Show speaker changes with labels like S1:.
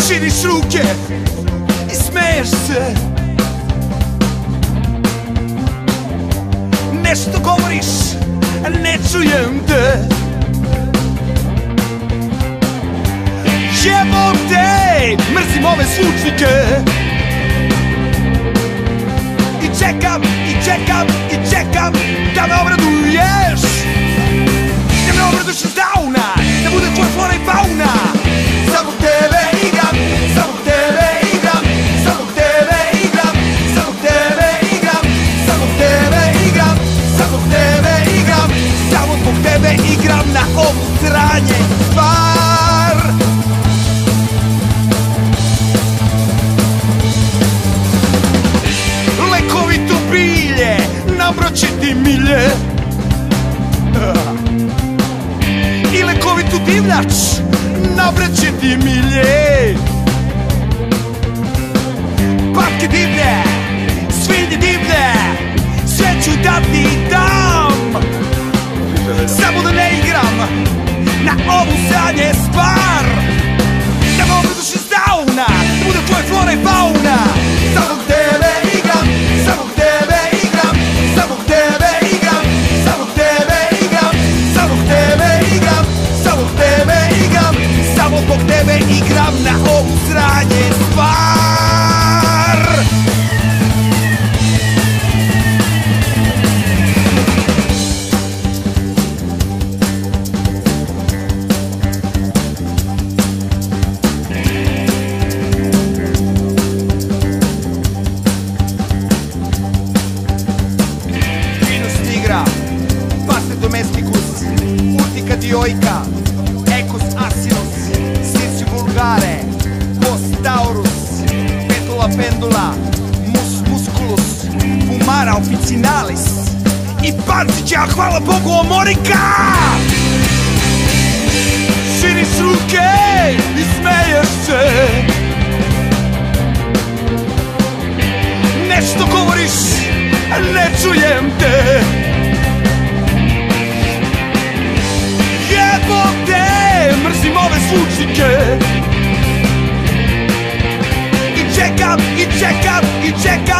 S1: Širiš ruke i smeješ se, nešto govoriš, a ne čujem te. Jebote, mrzim ove zvučnike i čekam, i čekam, i čekam da me obraduješ, da me obraduš iz downa, da bude tvoja flora i fauna. Samo tebe igram, samo tebe igram, samo tebe igram, samo tebe igram, samo tebe igram, samo tebe igram, samo zbog tebe igram na ovu sranje stvar. Lekovito bilje, nabroće ti milje i lekovitu divljač, nabraće ti milje. Papke divlje, svinje divlje, sve ću da ti dam, samo da ne igram na ovu sranje stvar. Da me obraduš iz downa, da bude tvoja flora i fauna. Samo tebe igram, samo tebe igram, samo tebe igram, samo tebe igram, samo tebe igram, samo tebe igram, samo zbog tebe igram na ovu sranje stvar. Venus nigra, Paste domesticus, Urtica dioica, Ecus asinus, Circe vulgare, Bos taurus, Petula pendula, Mus musculus, Fumara officinalis i Pancića, hvala Bogu, omorika. Širiš ruke i smeješ se, nešto govoriš, a ne čujem te. Jebote, mrzim ove zvučnike i čekam, i čekam, i čekam